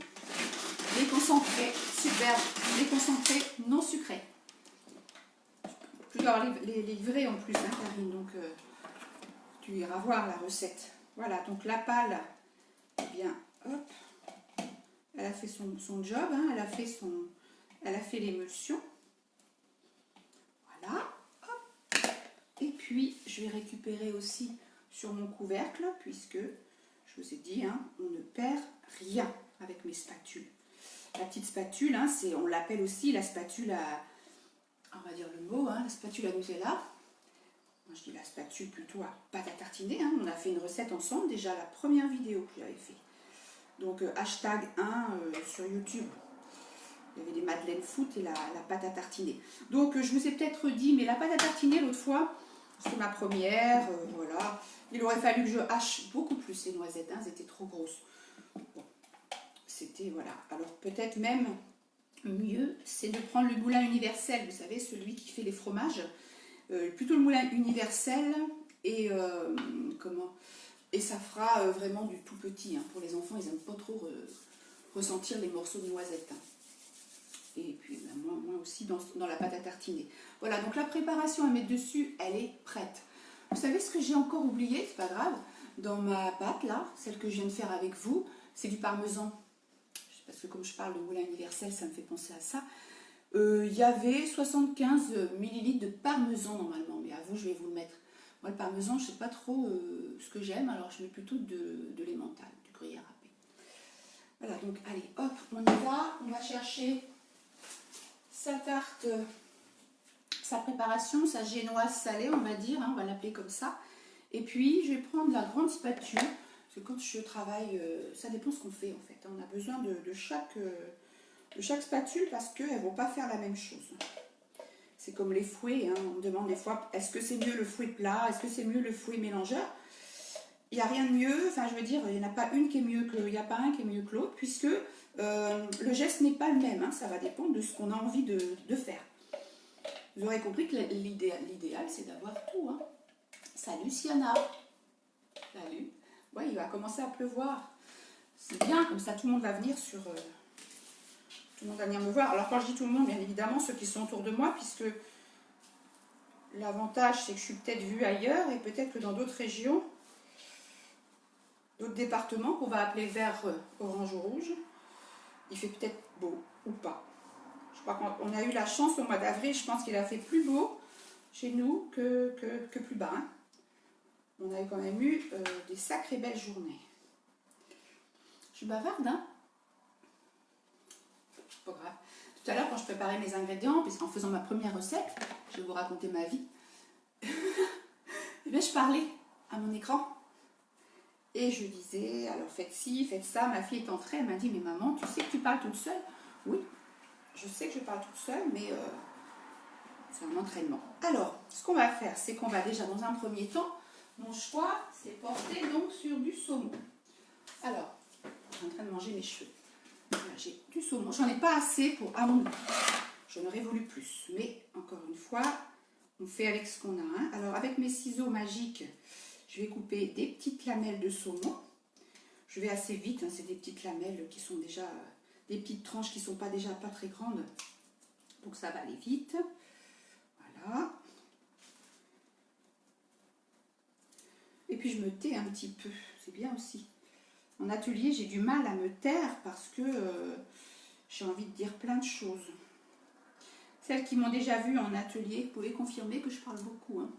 Déconcentré, super. Déconcentré, non sucré. Je dois avoir les livrets en plus, hein, Karine. Donc, tu iras voir la recette. Voilà, donc la pâle, eh bien, hop. Elle a fait son job, hein, elle a fait l'émulsion. Voilà. Hop. Et puis, je vais récupérer aussi sur mon couvercle, puisque, je vous ai dit, hein, on ne perd rien avec mes spatules. La petite spatule, hein, on l'appelle aussi la spatule à, on va dire le mot, hein, la spatule à Nutella. Moi, je dis la spatule plutôt à pâte à tartiner. Hein. On a fait une recette ensemble, déjà la première vidéo que j'avais fait. Donc, hashtag 1 sur YouTube. Il y avait des madeleines foot et la pâte à tartiner. Donc, je vous ai peut-être dit, mais la pâte à tartiner, l'autre fois, c'était ma première, voilà. Il aurait fallu que je hache beaucoup plus les noisettes, hein, elles étaient trop grosses. Bon, c'était, voilà. Alors, peut-être même mieux, c'est de prendre le moulin universel, vous savez, celui qui fait les fromages. Plutôt le moulin universel et et ça fera vraiment du tout petit. Hein. Pour les enfants, ils n'aiment pas trop ressentir les morceaux de noisettes. Hein. Et puis ben, moi aussi dans la pâte à tartiner. Voilà, donc la préparation à mettre dessus, elle est prête. Vous savez ce que j'ai encore oublié, c'est pas grave, dans ma pâte là, celle que je viens de faire avec vous, c'est du parmesan. Parce que comme je parle de moulin universel, ça me fait penser à ça. Il y avait 75 ml de parmesan normalement, mais à vous, je vais vous le mettre. Moi, le parmesan, je ne sais pas trop ce que j'aime, alors je mets plutôt de l'emmental, du gruyère râpé. Voilà, donc allez, hop, on y va. On va chercher sa tarte, sa préparation, sa génoise salée, on va dire, hein, on va l'appeler comme ça. Et puis, je vais prendre la grande spatule, parce que quand je travaille, ça dépend ce qu'on fait en fait. On a besoin de chaque spatule parce qu'elles ne vont pas faire la même chose. C'est comme les fouets, hein. On me demande des fois, est-ce que c'est mieux le fouet plat, est-ce que c'est mieux le fouet mélangeur? Il n'y a rien de mieux, enfin je veux dire, il n'y en a pas une qui est mieux que, il n'y a pas un qui est mieux que l'autre, puisque le geste n'est pas le même, hein. Ça va dépendre de ce qu'on a envie de faire. Vous aurez compris que l'idéal c'est d'avoir tout. Hein. Salut Siana. Salut. Ouais, il va commencer à pleuvoir. C'est bien, comme ça tout le monde va venir sur... tout le monde va venir me voir. Alors quand je dis tout le monde, bien évidemment, ceux qui sont autour de moi, puisque l'avantage, c'est que je suis peut-être vue ailleurs, et peut-être que dans d'autres régions, d'autres départements, qu'on va appeler vert, orange ou rouge, il fait peut-être beau ou pas. Je crois qu'on a eu la chance au mois d'avril, je pense qu'il a fait plus beau chez nous que plus bas. Hein. On a quand même eu des sacrées belles journées. Je suis bavarde, hein? Pas grave. Tout à l'heure, quand je préparais mes ingrédients, puisqu'en faisant ma première recette, je vais vous raconter ma vie, et bien, je parlais à mon écran. Et je disais, alors faites ci, faites ça. Ma fille est entrée, elle m'a dit, mais maman, tu sais que tu parles toute seule? Oui, je sais que je parle toute seule, mais c'est un entraînement. Alors, ce qu'on va faire, c'est qu'on va déjà, dans un premier temps, mon choix, c'est porter donc sur du saumon. Alors, je suis en train de manger mes cheveux. J'ai du saumon. J'en ai pas assez pour à mon goût. J'en aurais voulu plus. Mais encore une fois, on fait avec ce qu'on a. Hein. Alors avec mes ciseaux magiques, je vais couper des petites lamelles de saumon. Je vais assez vite. Hein. C'est des petites lamelles qui sont déjà... des petites tranches qui sont pas déjà pas très grandes. Donc ça va aller vite. Voilà. Et puis je me tais un petit peu. C'est bien aussi. En atelier, j'ai du mal à me taire parce que j'ai envie de dire plein de choses. Celles qui m'ont déjà vue en atelier, vous pouvez confirmer que je parle beaucoup. Hein.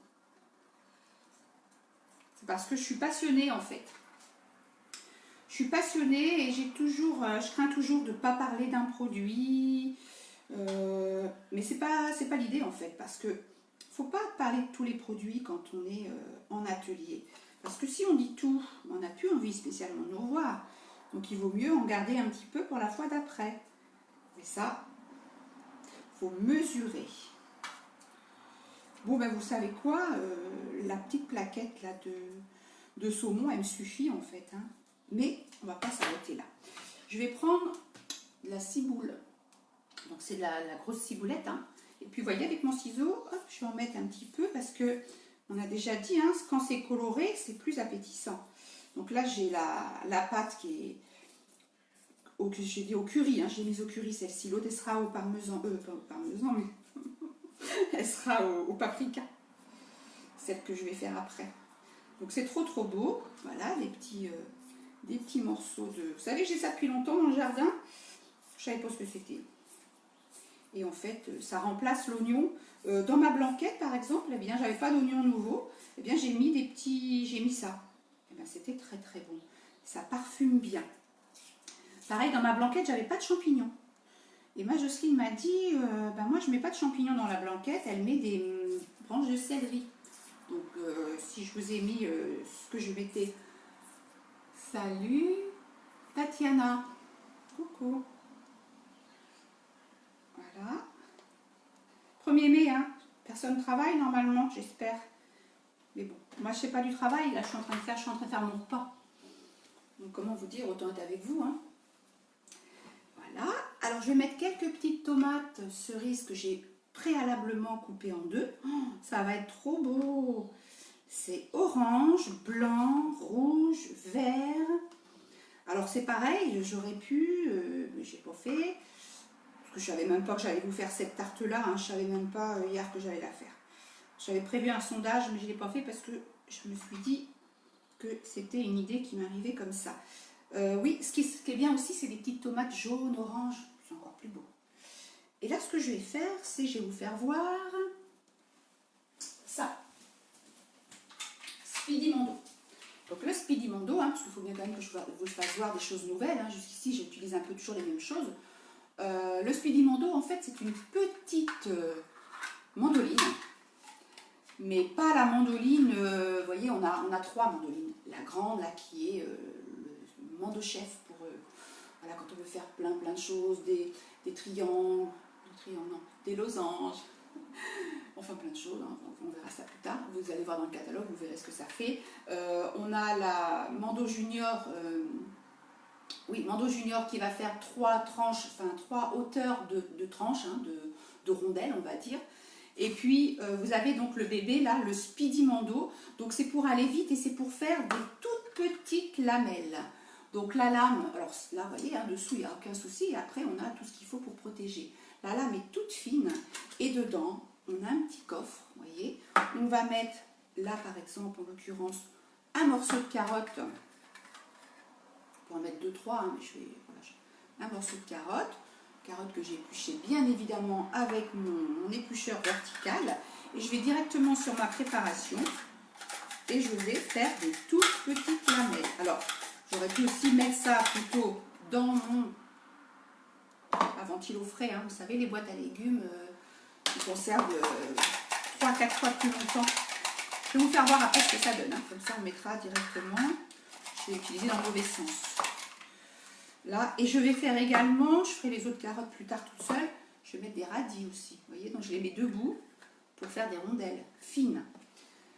C'est parce que je suis passionnée en fait. Je suis passionnée et je crains toujours de ne pas parler d'un produit. Mais c'est pas l'idée en fait, parce que faut pas parler de tous les produits quand on est en atelier. Parce que si on dit tout, on n'a plus envie spécialement de nous revoir. Donc il vaut mieux en garder un petit peu pour la fois d'après. Et ça, faut mesurer. Bon ben vous savez quoi, la petite plaquette là de saumon, elle me suffit en fait. Hein. Mais on va pas s'arrêter là. Je vais prendre de la ciboule. Donc c'est de la grosse ciboulette. Hein. Et puis vous voyez avec mon ciseau, hop, je vais en mettre un petit peu parce que on a déjà dit, hein, quand c'est coloré, c'est plus appétissant. Donc là j'ai la pâte qui est j'ai dit au curry, hein, j'ai mis au curry celle-ci. L'autre elle sera au parmesan, pas au parmesan, mais elle sera au paprika. Celle que je vais faire après. Donc c'est trop beau. Voilà des petits morceaux de... Vous savez, j'ai ça depuis longtemps dans le jardin. Je savais pas ce que c'était. Et en fait, ça remplace l'oignon. Dans ma blanquette, par exemple, eh bien, j'avais pas d'oignon nouveau. Eh bien, j'ai mis ça. Eh bien, c'était très bon. Ça parfume bien. Pareil, dans ma blanquette, j'avais pas de champignons. Et ma Jocelyne m'a dit, moi, je mets pas de champignons dans la blanquette. Elle met des branches de céleri. Donc, si je vous ai mis ce que je mettais. Salut, Tatiana. Coucou. Voilà. 1er mai, hein. Personne ne travaille normalement, j'espère. Mais bon, moi je sais pas du travail, là je suis en train de faire mon repas. Donc comment vous dire, autant être avec vous. Hein. Voilà. Alors je vais mettre quelques petites tomates cerises que j'ai préalablement coupées en deux. Oh, ça va être trop beau. C'est orange, blanc, rouge, vert. Alors c'est pareil, j'aurais pu, mais j'ai pas fait. Parce que je savais même pas que j'allais vous faire cette tarte là, hein. Je savais même pas hier que j'allais la faire. J'avais prévu un sondage mais je l'ai pas fait parce que je me suis dit que c'était une idée qui m'arrivait comme ça. Oui, ce qui est bien aussi, c'est des petites tomates jaunes, orange, c'est encore plus beau. Et là ce que je vais faire, c'est je vais vous faire voir ça. Speedy Mondo. Donc le Speedy Mondo, hein, parce qu'il faut bien quand même que je vous fasse voir des choses nouvelles, hein. Jusqu'ici j'utilise un peu toujours les mêmes choses. Le Speedy Mondo, en fait, c'est une petite mandoline, mais pas la mandoline, vous voyez, on a 3 mandolines. La grande, là, qui est le mando chef pour, voilà, quand on veut faire plein de choses, des triangles, non, des losanges, enfin plein de choses, hein. On verra ça plus tard. Vous allez voir dans le catalogue, vous verrez ce que ça fait. On a la mando junior. Oui, Mando Junior qui va faire 3 tranches, enfin 3 hauteurs de tranches, hein, de rondelles, on va dire. Et puis, vous avez donc le bébé, là, le Speedy Mando. Donc, c'est pour aller vite et c'est pour faire des toutes petites lamelles. Donc, la lame, alors là, vous voyez, hein, dessous, il n'y a aucun souci. Et après, on a tout ce qu'il faut pour protéger. La lame est toute fine. Et dedans, on a un petit coffre, vous voyez. On va mettre, là, par exemple, en l'occurrence, un morceau de carotte. On va en mettre 2-3, hein, mais voilà, un morceau de carotte que j'ai épluché bien évidemment avec mon éplucheur vertical. Et je vais directement sur ma préparation et je vais faire des toutes petites lamelles. Alors, j'aurais pu aussi mettre ça plutôt dans mon ventilo frais, hein, vous savez, les boîtes à légumes qui conservent 3-4 fois plus longtemps. Je vais vous faire voir après ce que ça donne, hein. Comme ça on mettra directement. Je vais utiliser dans le mauvais sens. Là, et je vais faire également, je ferai les autres carottes plus tard toute seule, je vais mettre des radis aussi, vous voyez, donc je les mets debout pour faire des rondelles fines.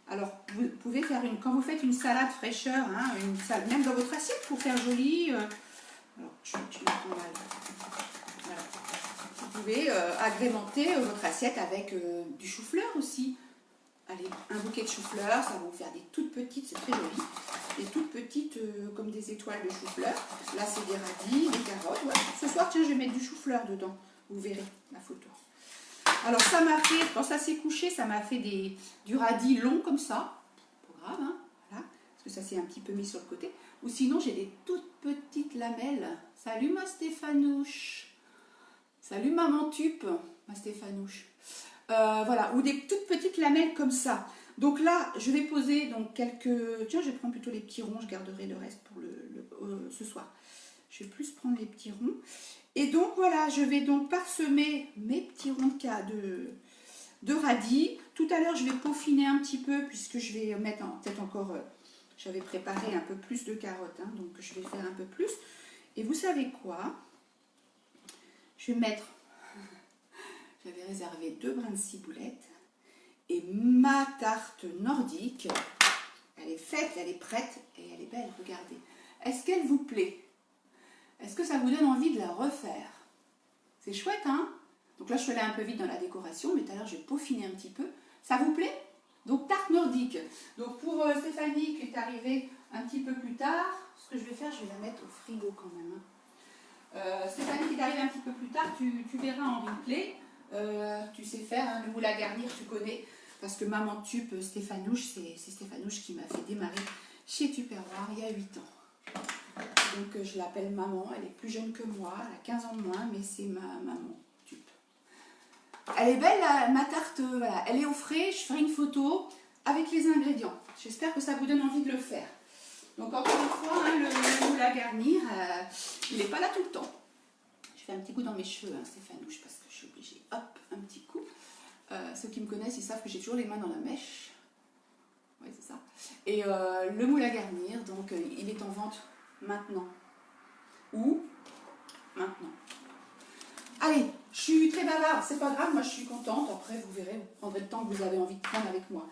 Alors, vous pouvez faire quand vous faites une salade fraîcheur, hein, même dans votre assiette pour faire joli, alors, je vais mettre mal. Voilà. Vous pouvez agrémenter votre assiette avec du chou-fleur aussi. Allez, un bouquet de chou-fleur, ça va vous faire des toutes petites, c'est très joli. Des toutes petites comme des étoiles de chou-fleur. Là, c'est des radis, des carottes. Ouais. Ce soir, tiens, je vais mettre du chou-fleur dedans. Vous verrez la photo. Alors, ça m'a fait, quand ça s'est couché, ça m'a fait du radis long comme ça. Pas grave, hein, voilà. Parce que ça s'est un petit peu mis sur le côté. Ou sinon, j'ai des toutes petites lamelles. Salut ma Stéphanouche. Salut maman tupe, ma Stéphanouche. Voilà, ou des toutes petites lamelles comme ça. Donc là, je vais poser donc quelques... Tiens, je vais prendre plutôt les petits ronds, je garderai le reste pour ce soir. Je vais plus prendre les petits ronds. Et donc voilà, je vais donc parsemer mes petits ronds de radis. Tout à l'heure, je vais peaufiner un petit peu puisque je vais mettre peut-être encore... j'avais préparé un peu plus de carottes, hein, donc je vais faire un peu plus. Et vous savez quoi? Je vais mettre... J'avais réservé 2 brins de ciboulette. Et ma tarte nordique, elle est faite, elle est prête et elle est belle, regardez. Est-ce qu'elle vous plaît? Est-ce que ça vous donne envie de la refaire? C'est chouette, hein? Donc là, je suis allée un peu vite dans la décoration, mais tout à l'heure, j'ai peaufiné un petit peu. Ça vous plaît? Donc, tarte nordique. Donc, pour Stéphanie qui est arrivée un petit peu plus tard, ce que je vais faire, je vais la mettre au frigo quand même. Hein. Stéphanie qui est arrivée un petit peu plus tard, tu verras en replay. Tu sais faire, hein, le moule à garnir, tu connais. Parce que maman Tup, Stéphanouche, c'est Stéphanouche qui m'a fait démarrer chez Tupperware il y a 8 ans. Donc je l'appelle maman, elle est plus jeune que moi, elle a 15 ans de moins, mais c'est ma maman Tup. Elle est belle, ma tarte, voilà. Elle est au frais, je ferai une photo avec les ingrédients. J'espère que ça vous donne envie de le faire. Donc encore une fois, hein, le moule à garnir, il n'est pas là tout le temps. Je fais un petit coup dans mes cheveux, hein, Stéphanouche, parce que je suis obligée. Hop, un petit coup. Ceux qui me connaissent, ils savent que j'ai toujours les mains dans la mèche. Oui, c'est ça. Et le moule à garnir, donc il est en vente maintenant. Où? Maintenant. Allez, je suis très bavarde, c'est pas grave, moi je suis contente. Après, vous verrez, vous prendrez le temps que vous avez envie de prendre avec moi.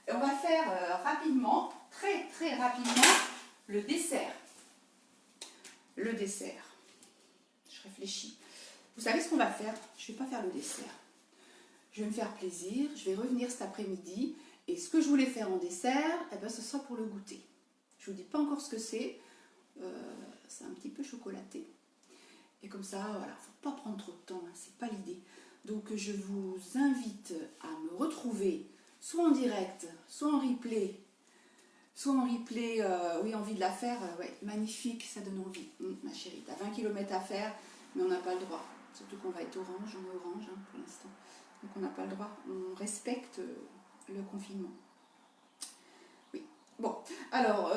Et on va faire rapidement, très très rapidement, le dessert. Le dessert. Je réfléchis. Vous savez ce qu'on va faire? Je ne vais pas faire le dessert. Je vais me faire plaisir, je vais revenir cet après-midi. Et ce que je voulais faire en dessert, eh ben, ce sera pour le goûter. Je ne vous dis pas encore ce que c'est. C'est un petit peu chocolaté. Et comme ça, voilà, il ne faut pas prendre trop de temps, hein, c'est pas l'idée. Donc je vous invite à me retrouver soit en direct, soit en replay. Soit en replay, oui, envie de la faire, ouais, magnifique, ça donne envie. Ma chérie, tu as 20 km à faire, mais on n'a pas le droit. Surtout qu'on va être orange, on est orange hein, pour l'instant. Donc on n'a pas le droit, on respecte le confinement. Oui, bon, alors,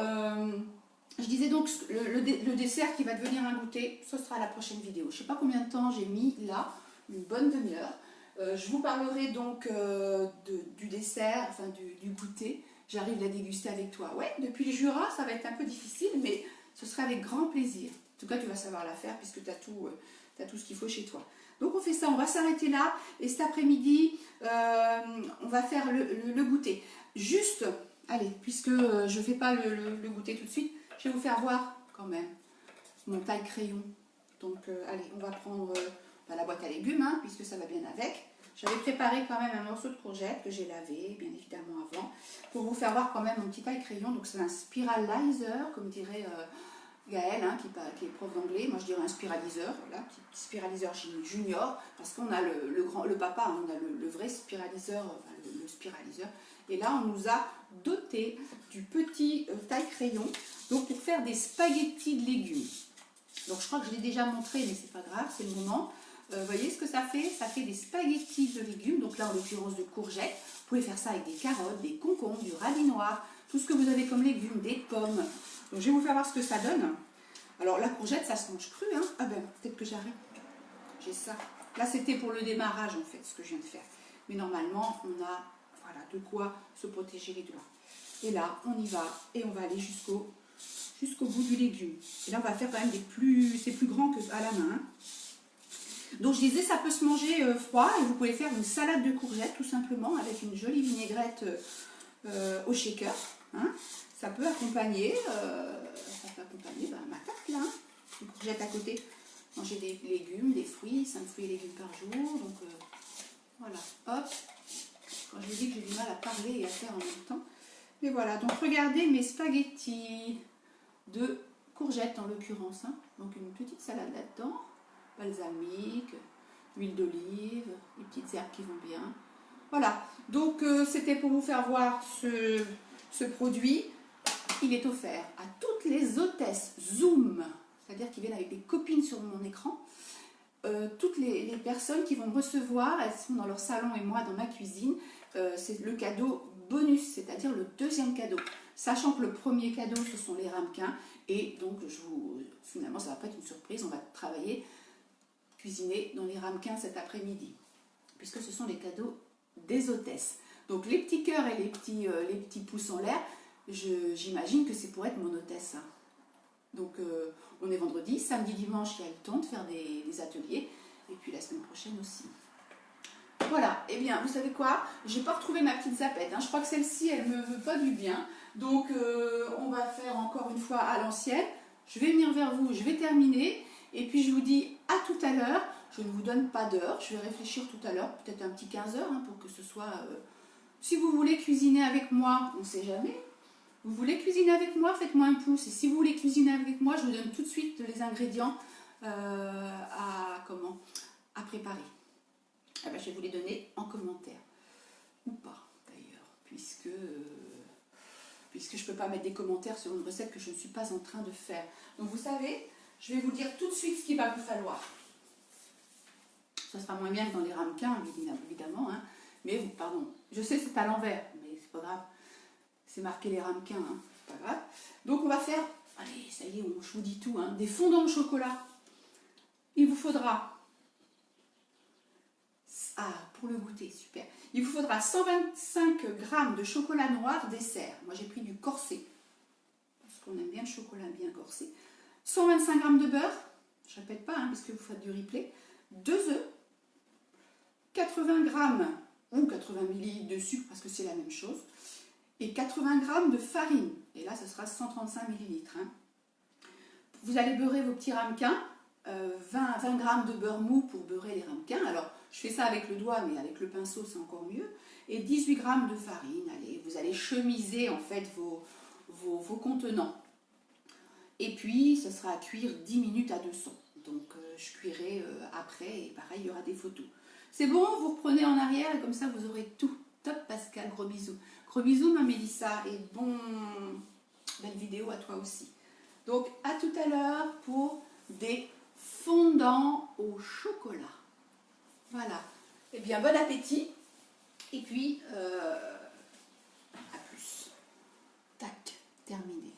je disais donc le dessert qui va devenir un goûter, ce sera la prochaine vidéo. Je ne sais pas combien de temps j'ai mis là, une bonne demi-heure. Je vous parlerai donc du dessert, enfin du goûter. J'arrive à la déguster avec toi. Ouais, depuis le Jura, ça va être un peu difficile, mais ce sera avec grand plaisir. En tout cas, tu vas savoir la faire puisque tu as tout ce qu'il faut chez toi. Donc on fait ça, on va s'arrêter là. Et cet après-midi, on va faire le goûter. Juste, allez, puisque je ne fais pas le goûter tout de suite, je vais vous faire voir quand même mon taille-crayon. Donc allez, on va prendre la boîte à légumes, hein, puisque ça va bien avec. J'avais préparé quand même un morceau de courgette que j'ai lavé, bien évidemment avant, pour vous faire voir quand même mon petit taille-crayon. Donc c'est un spiralizer, comme dirait Gaëlle, hein, qui est prof d'anglais. Moi je dirais un spiraliseur, voilà, petit spiraliseur junior, parce qu'on a le papa, hein, on a le vrai spiraliseur, enfin, le spiraliseur. Et là on nous a doté du petit taille-crayon, donc pour faire des spaghettis de légumes. Donc je crois que je l'ai déjà montré, mais c'est pas grave, c'est le moment. Vous voyez ce que ça fait? Ça fait des spaghettis de légumes, donc là en l'occurrence de courgettes. Vous pouvez faire ça avec des carottes, des concombres, du radis noir, tout ce que vous avez comme légumes, des pommes. Donc je vais vous faire voir ce que ça donne. Alors la courgette, ça se mange cru, hein? Ah ben peut-être que j'arrête. J'ai ça. Là c'était pour le démarrage en fait, ce que je viens de faire. Mais normalement on a voilà, de quoi se protéger les doigts. Et là on y va et on va aller jusqu'au bout du légume. Et là on va faire quand même c'est plus grand que à la main. Hein. Donc je disais, ça peut se manger froid et vous pouvez faire une salade de courgettes tout simplement avec une jolie vinaigrette au shaker. Hein. Ça peut accompagner, ma tarte là, une courgette à côté. Manger des légumes, des fruits, 5 fruits et légumes par jour. Donc voilà, hop. Quand je vous dis que j'ai du mal à parler et à faire en même temps. Mais voilà, donc regardez mes spaghettis de courgettes en l'occurrence. Hein. Donc une petite salade là-dedans. Balsamique, huile d'olive, les petites herbes qui vont bien. Voilà, donc c'était pour vous faire voir ce produit. Il est offert à toutes les hôtesses Zoom, c'est-à-dire qui viennent avec des copines sur mon écran. toutes les personnes qui vont me recevoir, elles sont dans leur salon et moi dans ma cuisine. C'est le cadeau bonus, c'est-à-dire le deuxième cadeau. Sachant que le premier cadeau, ce sont les ramequins. Et donc, finalement, ça va pas être une surprise. On va travailler, cuisiner dans les ramequins cet après-midi. Puisque ce sont les cadeaux des hôtesses. Donc, les petits cœurs et les petits pouces en l'air, j'imagine que c'est pour être mon hôtesse. Hein. Donc, on est vendredi, samedi, dimanche, il y a le temps de faire des ateliers. Et puis, la semaine prochaine aussi. Voilà, et bien, vous savez quoi? J'ai pas retrouvé ma petite zapette. Hein. Je crois que celle-ci, elle me veut pas du bien. Donc, on va faire encore une fois à l'ancienne. Je vais venir vers vous, je vais terminer. Et puis, je vous dis à tout à l'heure. Je ne vous donne pas d'heure. Je vais réfléchir tout à l'heure, peut-être un petit 15 heures, hein, pour que ce soit... Si vous voulez cuisiner avec moi, on ne sait jamais. Vous voulez cuisiner avec moi, faites-moi un pouce. Et si vous voulez cuisiner avec moi, je vous donne tout de suite les ingrédients à préparer. Ah ben, je vais vous les donner en commentaire. Ou pas, d'ailleurs, puisque je ne peux pas mettre des commentaires sur une recette que je ne suis pas en train de faire. Donc, vous savez, je vais vous dire tout de suite ce qu'il va vous falloir. Ça sera moins bien que dans les ramequins, évidemment. Hein. Mais, pardon, je sais que c'est à l'envers, mais c'est pas grave. C'est marqué les ramequins, hein. C'est pas grave. Donc, on va faire, allez, ça y est, je vous dis tout, hein, des fondants au chocolat. Il vous faudra... Ah, pour le goûter, super. Il vous faudra 125 g de chocolat noir dessert. Moi, j'ai pris du corset, parce qu'on aime bien le chocolat bien corsé. 125 g de beurre, je ne répète pas, hein, parce que vous faites du replay. 2 œufs, 80 g ou 80 ml de sucre, parce que c'est la même chose. Et 80 g de farine. Et là, ce sera 135 ml. Hein. Vous allez beurrer vos petits ramequins. 20 g de beurre mou pour beurrer les ramequins. Alors, je fais ça avec le doigt, mais avec le pinceau, c'est encore mieux. Et 18 g de farine. Allez, vous allez chemiser en fait vos contenants. Et puis, ce sera à cuire 10 minutes à 200. Donc, je cuirai après et pareil, il y aura des photos. C'est bon, vous reprenez en arrière et comme ça, vous aurez tout. Top Pascal, gros bisous. Gros bisous, ma Mélissa. Et belle vidéo à toi aussi. Donc, à tout à l'heure pour des fondant au chocolat. Voilà. Eh bien, bon appétit. Et puis, à plus. Tac, terminé.